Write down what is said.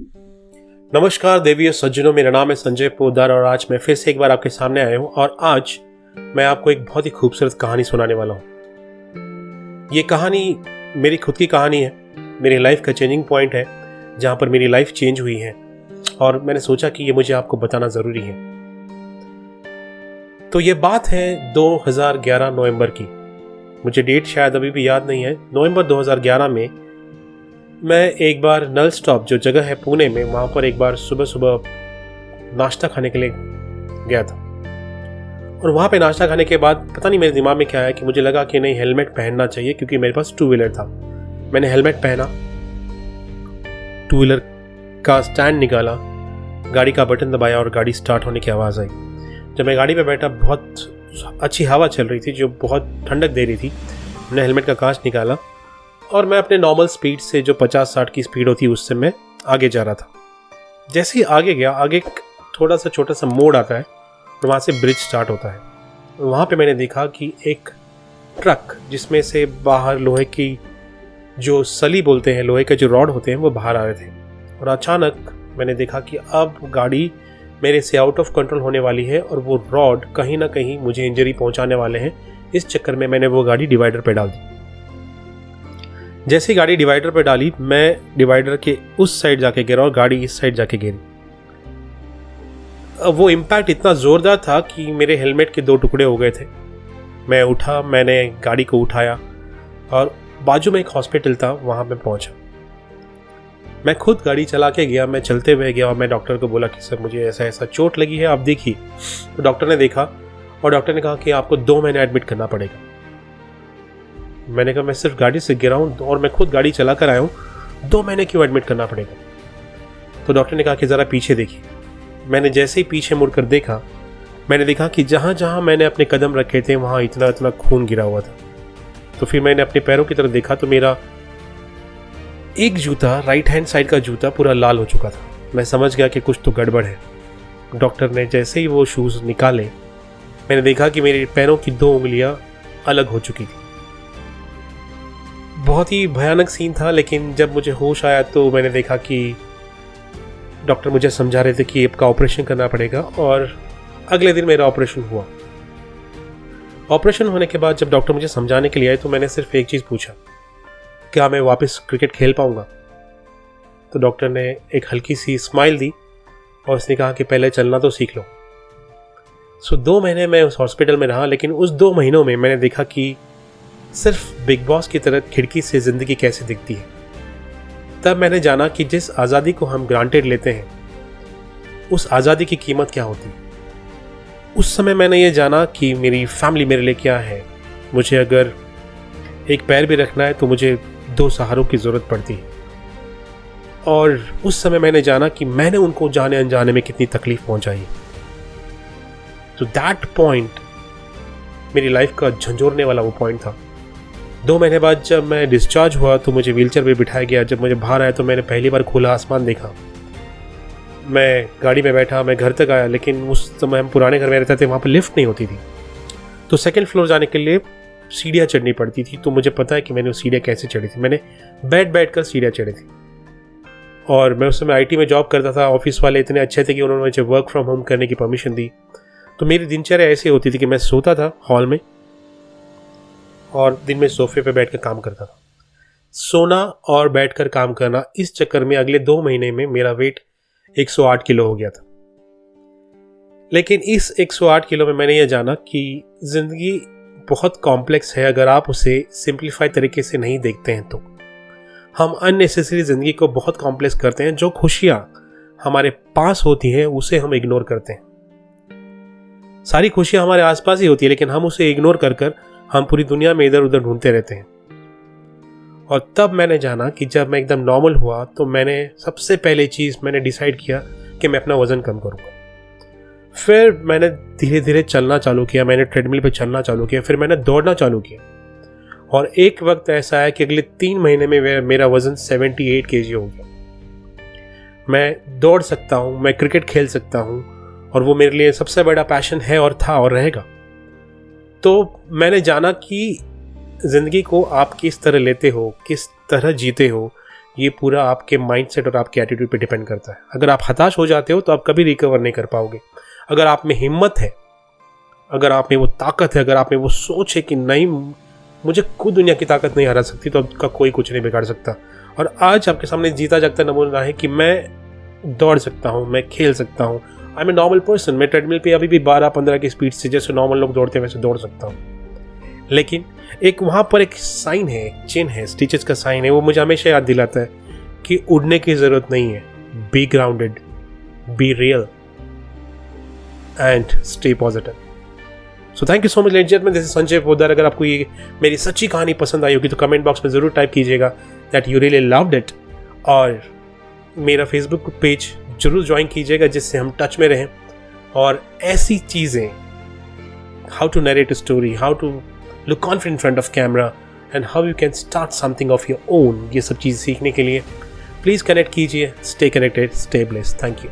नमस्कार देवी और सज्जनों, मेरा नाम है संजय पोद्दार और आज मैं फिर से एक बार आपके सामने आया हूँ और आज मैं आपको एक बहुत ही खूबसूरत कहानी सुनाने वाला हूँ। ये कहानी मेरी खुद की कहानी है, मेरी लाइफ का चेंजिंग पॉइंट है, जहाँ पर मेरी लाइफ चेंज हुई है और मैंने सोचा कि ये मुझे आपको बताना ज़रूरी है। तो ये बात है 2011 नवंबर की, मुझे डेट शायद अभी भी याद नहीं है। नवंबर 2011 में मैं एक बार नल स्टॉप जो जगह है पुणे में, वहाँ पर एक बार सुबह सुबह नाश्ता खाने के लिए गया था। और वहाँ पे नाश्ता खाने के बाद पता नहीं मेरे दिमाग में क्या आया कि मुझे लगा कि नहीं, हेलमेट पहनना चाहिए क्योंकि मेरे पास टू व्हीलर था। मैंने हेलमेट पहना, टू व्हीलर का स्टैंड निकाला, गाड़ी का बटन दबाया और गाड़ी स्टार्ट होने की आवाज़ आई। जब मैं गाड़ी पर बैठा, बहुत अच्छी हवा चल रही थी जो बहुत ठंडक दे रही थी। मैंने हेलमेट का कांच निकाला और मैं अपने नॉर्मल स्पीड से, जो 50-60 की स्पीड होती है, उससे मैं आगे जा रहा था। जैसे ही आगे गया, आगे थोड़ा सा छोटा सा मोड़ आता है और वहाँ से ब्रिज स्टार्ट होता है। वहाँ पे मैंने देखा कि एक ट्रक जिसमें से बाहर लोहे की जो सली बोलते हैं, लोहे के जो रॉड होते हैं, वो बाहर आ रहे थे। और अचानक मैंने देखा कि अब गाड़ी मेरे से आउट ऑफ कंट्रोल होने वाली है और वो रॉड कहीं ना कहीं मुझे इंजरी पहुँचाने वाले हैं। इस चक्कर में मैंने वो गाड़ी डिवाइडर पे डाल दी। जैसे ही गाड़ी डिवाइडर पे डाली, मैं डिवाइडर के उस साइड जाके गिरा और गाड़ी इस साइड जाके गिरी। वो इम्पैक्ट इतना ज़ोरदार था कि मेरे हेलमेट के 2 टुकड़े हो गए थे। मैं उठा, मैंने गाड़ी को उठाया और बाजू में एक हॉस्पिटल था, वहाँ पे पहुँचा। मैं खुद गाड़ी चला के गया, मैं चलते हुए गया और मैं डॉक्टर को बोला कि सर मुझे ऐसा ऐसा चोट लगी है, आप देखिए। तो डॉक्टर ने देखा और डॉक्टर ने कहा कि आपको 2 महीने एडमिट करना पड़ेगा। मैंने कहा मैं सिर्फ गाड़ी से गिरा हूँ और मैं खुद गाड़ी चला कर आया हूँ, 2 महीने क्यों एडमिट करना पड़ेगा? तो डॉक्टर ने कहा कि ज़रा पीछे देखिए। मैंने जैसे ही पीछे मुड़कर देखा, मैंने देखा कि जहाँ जहाँ मैंने अपने कदम रखे थे वहाँ इतना इतना खून गिरा हुआ था। तो फिर मैंने अपने पैरों की तरफ देखा तो मेरा एक जूता, राइट हैंड साइड का जूता, पूरा लाल हो चुका था। मैं समझ गया कि कुछ तो गड़बड़ है। डॉक्टर ने जैसे ही वो शूज़ निकाले, मैंने देखा कि मेरे पैरों की 2 उंगलियाँ अलग हो चुकी थी। बहुत ही भयानक सीन था, लेकिन जब मुझे होश आया तो मैंने देखा कि डॉक्टर मुझे समझा रहे थे कि आपका ऑपरेशन करना पड़ेगा। और अगले दिन मेरा ऑपरेशन हुआ। ऑपरेशन होने के बाद जब डॉक्टर मुझे समझाने के लिए आए तो मैंने सिर्फ एक चीज़ पूछा, क्या मैं वापस क्रिकेट खेल पाऊँगा? तो डॉक्टर ने एक हल्की सी स्माइल दी और उसने कहा कि पहले चलना तो सीख लो। 2 महीने मैं उस हॉस्पिटल में रहा, लेकिन उस 2 महीनों में मैंने देखा कि सिर्फ बिग बॉस की तरह खिड़की से ज़िंदगी कैसे दिखती है। तब मैंने जाना कि जिस आज़ादी को हम ग्रांटेड लेते हैं, उस आज़ादी की कीमत क्या होती है। उस समय मैंने ये जाना कि मेरी फैमिली मेरे लिए क्या है। मुझे अगर एक पैर भी रखना है तो मुझे 2 सहारों की ज़रूरत पड़ती है। और उस समय मैंने जाना कि मैंने उनको जाने अनजाने में कितनी तकलीफ़ पहुंचाई है। तो दैट पॉइंट मेरी लाइफ का झंझोरने वाला वो पॉइंट था। 2 महीने बाद जब मैं डिस्चार्ज हुआ तो मुझे व्हीलचेयर पे बिठाया गया। जब मुझे बाहर आया तो मैंने पहली बार खुला आसमान देखा। मैं गाड़ी में बैठा, मैं घर तक आया, लेकिन उस समय हम पुराने घर में रहते थे, वहाँ पर लिफ्ट नहीं होती थी। तो 2nd फ्लोर जाने के लिए सीढ़ियाँ चढ़नी पड़ती थी। तो मुझे पता है कि मैंने वो सीढ़ियाँ कैसे चढ़ी थी। मैंने बैठ कर सीढ़ियाँ चढ़ी थी। और मैं उस समय IT में जॉब करता था। ऑफिस वाले इतने अच्छे थे कि उन्होंने मुझे वर्क फ्रॉम होम करने की परमिशन दी। तो मेरी दिनचर्या ऐसी होती थी कि मैं सोता था हॉल में और दिन में सोफे पे बैठकर काम करता था। सोना और बैठकर काम करना, इस चक्कर में अगले 2 महीने में मेरा वेट 108 किलो हो गया था। लेकिन इस 108 किलो में मैंने यह जाना कि ज़िंदगी बहुत कॉम्प्लेक्स है अगर आप उसे सिंप्लीफाई तरीके से नहीं देखते हैं तो। हम अननेसेसरी ज़िंदगी को बहुत कॉम्प्लेक्स करते हैं। जो खुशियाँ हमारे पास होती हैं उसे हम इग्नोर करते हैं। सारी खुशियाँ हमारे आसपास ही होती है, लेकिन हम उसे इग्नोर कर हम पूरी दुनिया में इधर उधर ढूंढते रहते हैं। और तब मैंने जाना कि जब मैं एकदम नॉर्मल हुआ तो मैंने सबसे पहले चीज़ मैंने डिसाइड किया कि मैं अपना वज़न कम करूँगा। फिर मैंने धीरे धीरे चलना चालू किया, मैंने ट्रेडमिल पे चलना चालू किया, फिर मैंने दौड़ना चालू किया। और एक वक्त ऐसा आया कि अगले 3 महीने में मेरा वज़न 78 kg हो गया। मैं दौड़ सकता हूँ, मैं क्रिकेट खेल सकता हूँ और वो मेरे लिए सबसे बड़ा पैशन है और था और रहेगा। तो मैंने जाना कि ज़िंदगी को आप किस तरह लेते हो, किस तरह जीते हो, ये पूरा आपके माइंडसेट और आपके एटीट्यूड पे डिपेंड करता है। अगर आप हताश हो जाते हो तो आप कभी रिकवर नहीं कर पाओगे। अगर आप में हिम्मत है, अगर आप में वो ताकत है, अगर आप में वो सोच है कि नहीं मुझे खुद दुनिया की ताकत नहीं हरा सकती, तो आपका कोई कुछ नहीं बिगाड़ सकता। और आज आपके सामने जीता जागता नमूना है कि मैं दौड़ सकता हूँ, मैं खेल सकता हूँ। I am a normal person. मैं ट्रेडमिल पे अभी भी 12-15 की स्पीड से जैसे नॉर्मल लोग दौड़ते हैं वैसे दौड़ सकता हूँ। लेकिन एक वहाँ पर एक साइन है, एक चिन्ह है, स्टिचेस का साइन है, वो मुझे हमेशा याद दिलाता है कि उड़ने की ज़रूरत नहीं है। Be grounded, be real and stay positive. So thank you so much ladies and gentleman, this is Sanjay Poddar. अगर आपको ये मेरी सच्ची कहानी पसंद आई होगी तो कमेंट बॉक्स में ज़रूर टाइप कीजिएगा that you really loved it, और मेरा फेसबुक पेज जरूर ज्वाइन कीजिएगा जिससे हम टच में रहें और ऐसी चीज़ें, how to narrate a story, how to look confident in front of camera and how you can start something of your own, ये सब चीज़ सीखने के लिए प्लीज़ कनेक्ट कीजिए। Stay connected, stay blessed. Thank you.